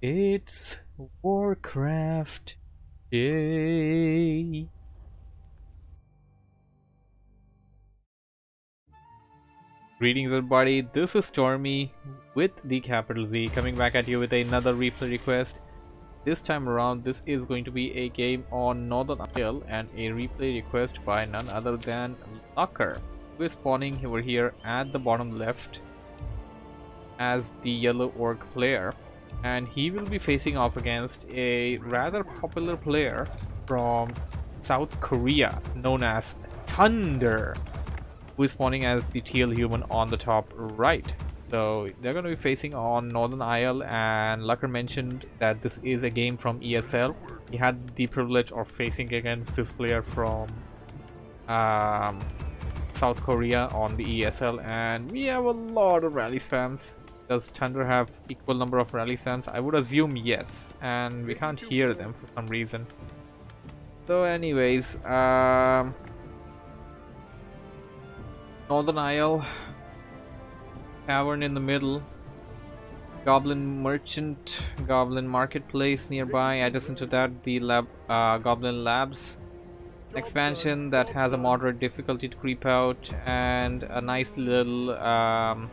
It's WarCraft Day. Greetings everybody, this is Stormy with the capital Z coming back at you with another replay request. This time around this is going to be a game on Northern Isle and a replay request by none other than ThundeR, who is spawning over here at the bottom left as the yellow orc player, and he will be facing off against a rather popular player from South Korea known as ThundeR, who is spawning as the teal human on the top right. So they're going to be facing on Northern Isle, and ThundeR mentioned that this is a game from ESL. He had the privilege of facing against this player from South Korea on the ESL, and we have a lot of rally spams. Does ThundeR have equal number of rally spams? I would assume yes, and we can't hear them for some reason. So anyways, Northern Isle, tavern in the middle, goblin merchant, goblin marketplace nearby. Adjacent to that, the goblin labs expansion that has a moderate difficulty to creep out, and a nice little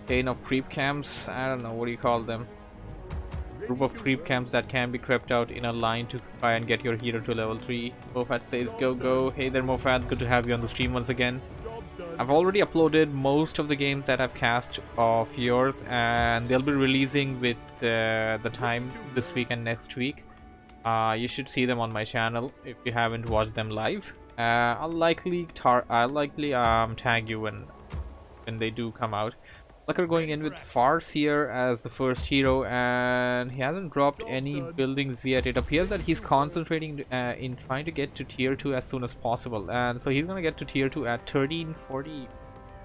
chain of creep camps. I don't know, what do you call them? Group of creep camps that can be crept out in a line to try and get your hero to level 3. Mofat says go. Hey there Mofat, good to have you on the stream once again. I've already uploaded most of the games that I've cast of yours, and they'll be releasing with the time this week and next week. You should see them on my channel if you haven't watched them live. I'll likely tag you when they do come out. ThundeR going in with Farseer as the first hero, and he hasn't dropped any buildings yet. It appears that he's concentrating in trying to get to tier 2 as soon as possible, and so he's gonna get to tier 2 at 1340.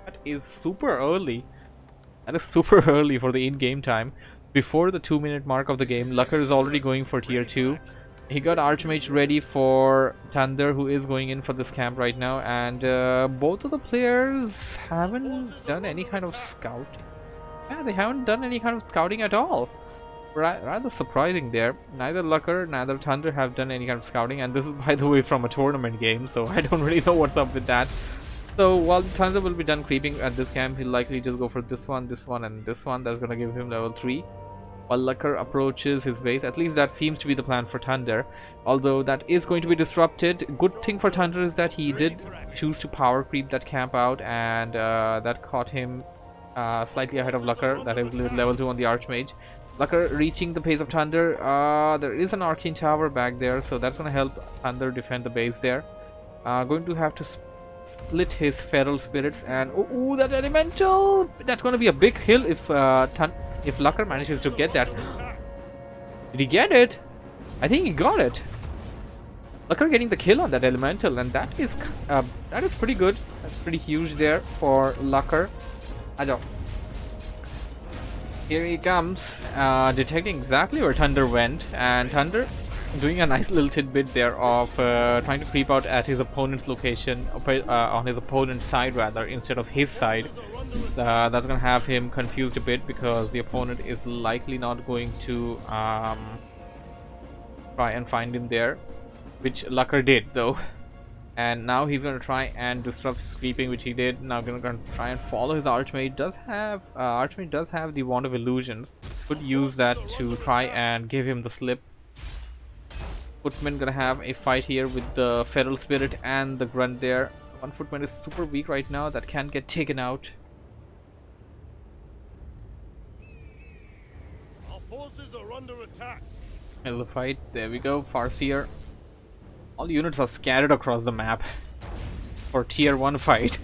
That is super early. That is super early for the in-game time. Before the 2-minute mark of the game, ThundeR is already going for tier 2. He got Archmage ready for ThundeR, who is going in for this camp right now, and both of the players haven't done any kind of scouting. Yeah, they haven't done any kind of scouting at all. Rather surprising there. Neither ThundeR, neither ThundeR have done any kind of scouting, and this is, by the way, from a tournament game, so I don't really know what's up with that. So while ThundeR will be done creeping at this camp, he'll likely just go for this one, and this one. That's gonna give him level 3. While ThundeR approaches his base. At least that seems to be the plan for ThundeR, although that is going to be disrupted. Good thing for ThundeR is that he did choose to power creep that camp out, and that caught him slightly ahead of ThundeR. That is level 2 on the Archmage. ThundeR reaching the pace of ThundeR. There is an Arcane Tower back there, so that's going to help ThundeR defend the base there. Going to have to split his Feral Spirits, and oh, that Elemental! That's going to be a big hill if ThundeR manages to get that. Did he get it? I think he got it. ThundeR getting the kill on that Elemental, and that is pretty good. That's pretty huge there for ThundeR. Here he comes, detecting exactly where ThundeR went, and ThundeR doing a nice little tidbit there of trying to creep out at his opponent's location, on his opponent's side rather, instead of his side. That's gonna have him confused a bit, because the opponent is likely not going to try and find him there, which ThundeR did though. And now he's gonna try and disrupt his creeping, which he did. Now gonna try and follow his Archmage. Archmage does have the Wand of Illusions. Could use that to try and give him the slip. Footman gonna have a fight here with the Feral Spirit and the Grunt there. One Footman is super weak right now, that can get taken out. Our forces are under attack. Middle of the fight, there we go, Farseer. All units are scattered across the map for tier 1 fight.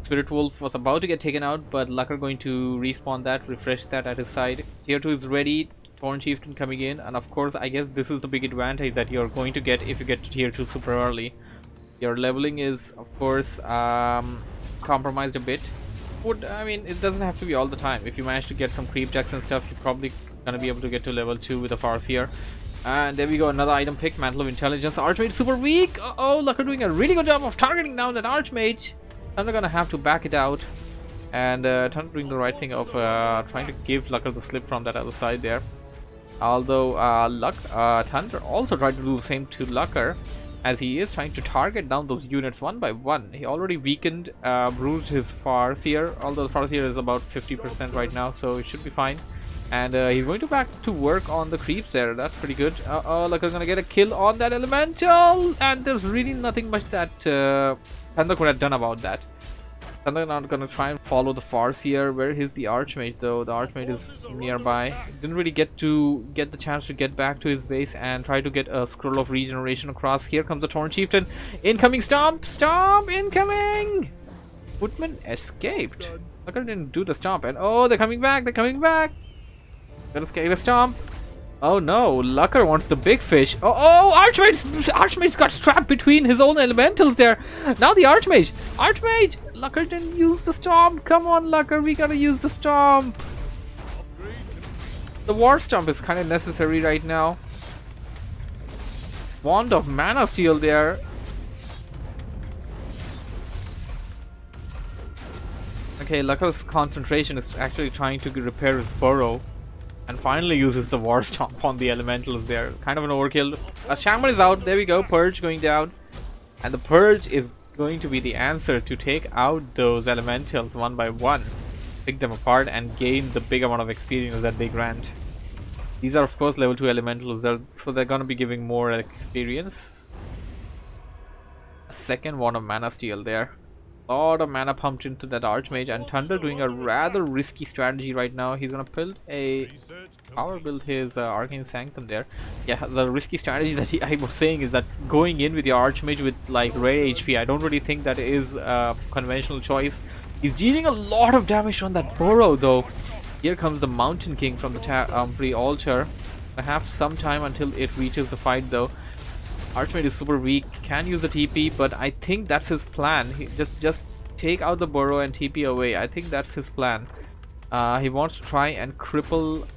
Spirit Wolf was about to get taken out, but ThundeR going to respawn that, refresh that at his side. Tier 2 is ready. Thorn Chieftain coming in, and of course I guess this is the big advantage that you're going to get if you get to tier 2 super early. Your leveling is of course compromised a bit. I mean, it doesn't have to be all the time. If you manage to get some creep checks and stuff, you're probably gonna be able to get to level 2 with a Farseer. And there we go, another item pick, Mantle of Intelligence. Archmage super weak. ThundeR doing a really good job of targeting down that Archmage. ThundeR gonna have to back it out. And Thunder doing the right thing of trying to give Lucker the slip from that other side there. Although Thunder also tried to do the same to Lucker, as he is trying to target down those units one by one. He already weakened, bruised his Farseer, although the Farseer is about 50% right now, so it should be fine. And he's going to back to work on the creeps there. That's pretty good. Lucker's gonna get a kill on that elemental, and there's really nothing much that Thunder could have done about that. Thunder not gonna try and follow the Farseer. Where is the Archmage though? The Archmage is nearby. Didn't really get the chance to get back to his base and try to get a scroll of regeneration across. Here comes the Torn Chieftain. Incoming stomp! Stomp! Incoming! Footman escaped. Lucker didn't do the stomp, and oh, they're coming back! They're coming back! Gotta escape the stomp. Oh no, Lucker wants the big fish. Oh, Archmage got trapped between his own elementals there. Now the Archmage. Lucker didn't use the stomp. Come on, Lucker, we gotta use the stomp. The war stomp is kind of necessary right now. Wand of Mana Steel there. Okay, Lucker's concentration is actually trying to repair his burrow. And finally uses the War Stomp on the elementals there. Kind of an overkill. A Shaman is out. There we go. Purge going down. And the Purge is going to be the answer to take out those elementals one by one. Pick them apart and gain the big amount of experience that they grant. These are of course level 2 elementals, so they're going to be giving more experience. A second Wand of Mana Steel there. A lot of mana pumped into that Archmage, and Thunder doing a rather risky strategy right now. He's gonna build his Arcane Sanctum there. Yeah, the risky strategy that I was saying is that going in with your Archmage with like rare HP, I don't really think that is a conventional choice. He's dealing a lot of damage on that burrow though. Here comes the Mountain King from the pre-altar. I have some time until it reaches the fight though. Archmage is super weak, can use the TP, but I think that's his plan. He just take out the burrow and TP away. I think that's his plan. He wants to try and cripple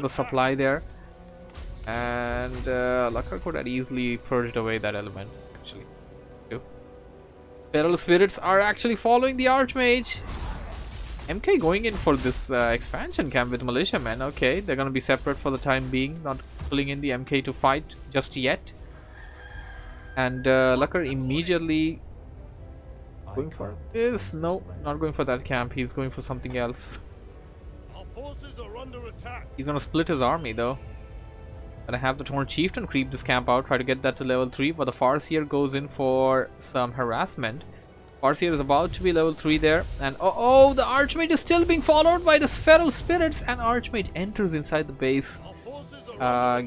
the supply there, and Lucker could have easily purged away that element. Actually, Feral Spirits are actually following the Archmage. MK going in for this expansion camp with Militiamen. Okay, they're gonna be separate for the time being, not pulling in the MK to fight just yet. And Lucker immediately going for this. No, not going for that camp. He's going for something else. Our forces are under attack. He's gonna split his army though. Gonna have the Torn Chieftain creep this camp out, try to get that to level 3, but the Farseer goes in for some harassment. Farseer is about to be level 3 there, and oh, the Archmage is still being followed by the Feral Spirits, and Archmage enters inside the base.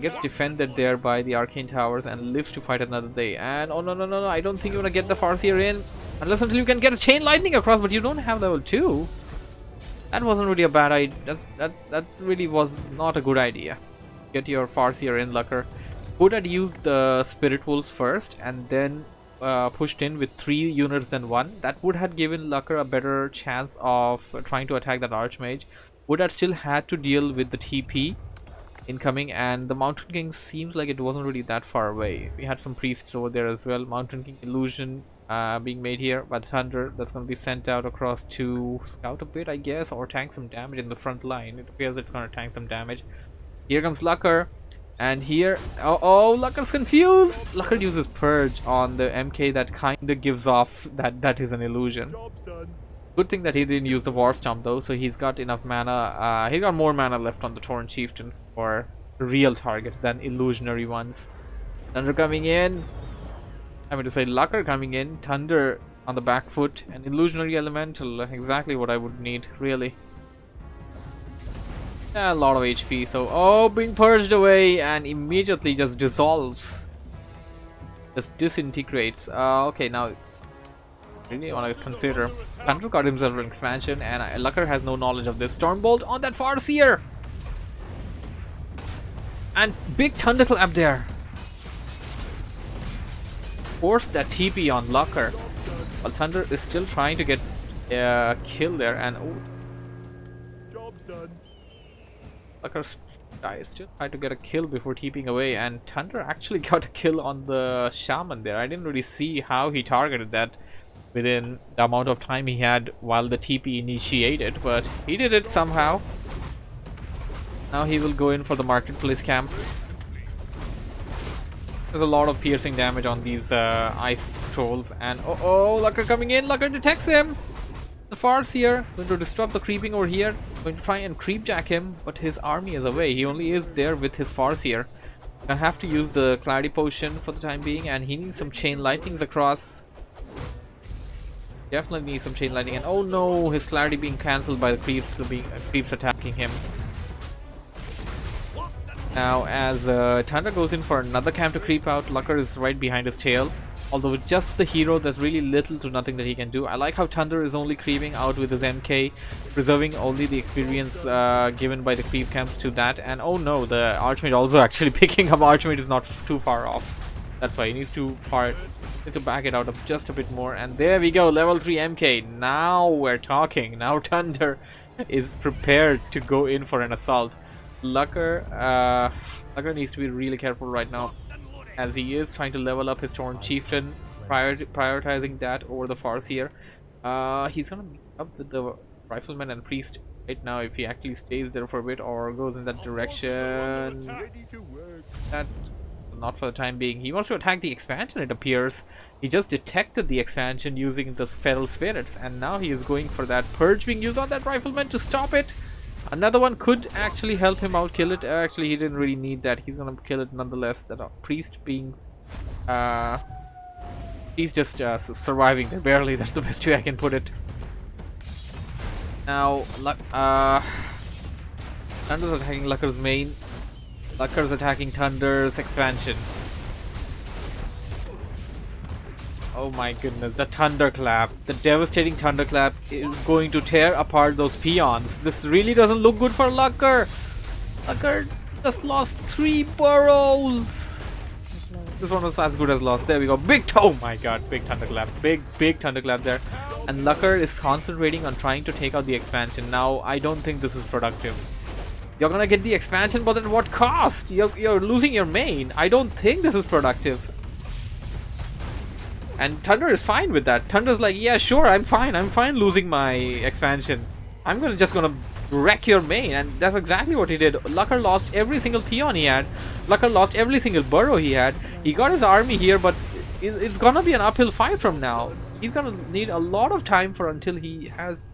Gets defended there by the Arcane Towers and lives to fight another day. And oh no, I don't think you want to get the Farseer in unless until you can get a Chain Lightning across, but you don't have level 2. That wasn't really a bad idea. That really was not a good idea. Get your Farseer in, Lucker. Could have used the Spirit Wolves first and then pushed in with 3 units than 1. That would have given Lucker a better chance of trying to attack that Archmage. Would have still had to deal with the TP incoming, and the Mountain King seems like it wasn't really that far away. We had some priests over there as well. Mountain King illusion being made here by Thunder. That's going to be sent out across to scout a bit, I guess, or tank some damage in the front line. It appears it's going to tank some damage. Here comes Lucker, and here Lucker's confused. Lucker uses Purge on the MK that kind of gives off that is an illusion. Job's done. Good thing that he didn't use the War Stomp though, so he's got enough mana. He got more mana left on the Torn Chieftain for real targets than illusionary ones. Thunder coming in. I mean to say Lucker coming in. Thunder on the back foot. An illusionary elemental. Exactly what I would need, really. A lot of HP, so being purged away and immediately just dissolves. Just disintegrates. Okay, now it's really want to consider. Thunder got himself an expansion, and Lucker has no knowledge of this. Stormbolt on that Farseer, and big Thunderclap there. Force that TP on Lucker, while Thunder is still trying to get a kill there, and Job's done. Lucker still tried to get a kill before TPing away, and Thunder actually got a kill on the Shaman there. I didn't really see how he targeted that. within the amount of time he had while the TP initiated, but he did it somehow. Now he will go in for the marketplace camp. There's a lot of piercing damage on these ice trolls, and oh, Lucker coming in. Lucker detects him. The Far's here, going to disrupt the creeping over here, going to try and creepjack him, but his army is away. He only is there with his Far's here. I have to use the clarity potion for the time being, and he needs some chain lightnings across. Definitely needs some chain lightning, and oh no, his clarity being cancelled by the creeps creeps attacking him. Now as ThundeR goes in for another camp to creep out, Lucker is right behind his tail. Although with just the hero, there's really little to nothing that he can do. I like how ThundeR is only creeping out with his MK, preserving only the experience given by the creep camps to that. And oh no, the Archmage also actually picking up. Archmage is not too far off. That's why he needs to back it out of just a bit more. And there we go, level 3 MK. Now we're talking. Now ThundeR is prepared to go in for an assault. Lucker needs to be really careful right now, as he is trying to level up his Torn Chieftain, prioritizing that over the Farseer. He's gonna meet up with the Rifleman and Priest right now if he actually stays there for a bit or goes in that direction. That, not for the time being. He wants to attack the expansion, it appears. He just detected the expansion using the Feral Spirits, and now he is going for that Purge being used on that Rifleman to stop it. Another one could actually help him out kill it. Actually, he didn't really need that. He's gonna kill it nonetheless. That Priest being he's just surviving there barely. That's the best way I can put it. Now ThundeR's attacking Lucker's main. Lucker's attacking ThundeR's expansion. Oh my goodness, the Thunderclap, the devastating Thunderclap is going to tear apart those peons. This really doesn't look good for Lucker. Lucker just lost 3 burrows. This one was as good as lost. There we go. Oh my god, big Thunderclap. Big Thunderclap there. And Lucker is concentrating on trying to take out the expansion. Now, I don't think this is productive. You're gonna get the expansion, but at what cost? You're losing your main. I don't think this is productive. And ThundeR is fine with that. ThundeR's like, yeah, sure, I'm fine losing my expansion. I'm just gonna wreck your main, and that's exactly what he did. Lucker lost every single peon he had. Lucker lost every single burrow he had. He got his army here, but it's gonna be an uphill fight from now. He's gonna need a lot of time until he has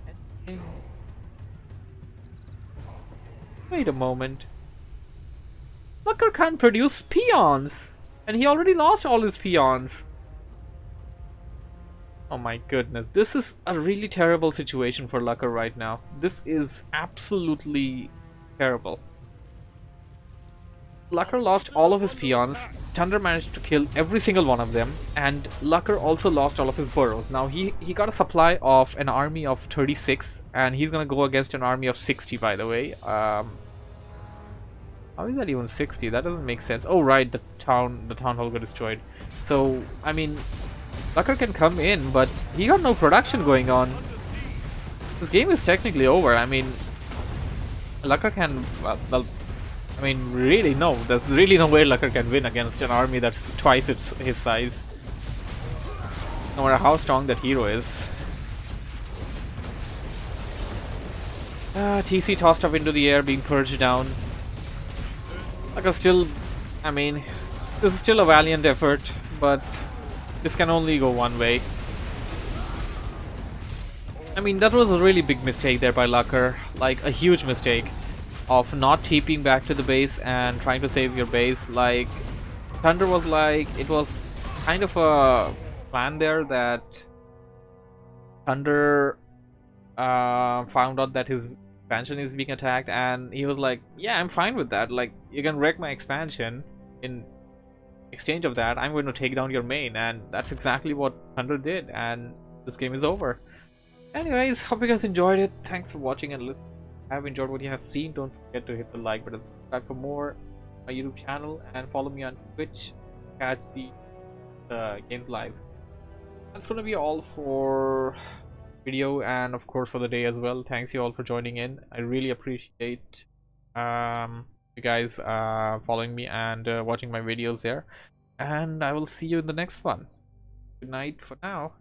anything. Wait a moment. Lucker can't produce peons, and he already lost all his peons. Oh my goodness, this is a really terrible situation for Lucker right now. This is absolutely terrible. Lucker lost all of his peons, ThundeR managed to kill every single one of them, and Lucker also lost all of his burrows. Now he got a supply of an army of 36, and he's gonna go against an army of 60, by the way. How is that even 60? That doesn't make sense. Oh right, the town hall got destroyed. So, I mean, Lucker can come in, but he got no production going on. This game is technically over. I mean, Lucker can, well, I mean, really no. There's really no way Lucker can win against an army that's twice his size. No matter how strong that hero is. TC tossed up into the air, being purged down. Lucker still, I mean, this is still a valiant effort, but this can only go one way. I mean, that was a really big mistake there by Lucker. Like, a huge mistake of not TPing back to the base and trying to save your base. Like, ThundeR was like, it was kind of a plan there that ThundeR found out that his expansion is being attacked, and he was like, yeah, I'm fine with that. Like, you can wreck my expansion. In exchange of that, I'm going to take down your main, and that's exactly what ThundeR did, and this game is over. Anyways, hope you guys enjoyed it. Thanks for watching and listening. If you have enjoyed what you have seen, don't forget to hit the like button, subscribe for more on my YouTube channel, and follow me on Twitch to catch the games live. That's gonna be all for video, and of course for the day as well. Thanks you all for joining in. I really appreciate you guys following me and watching my videos there, and I will see you in the next one. Good night for now.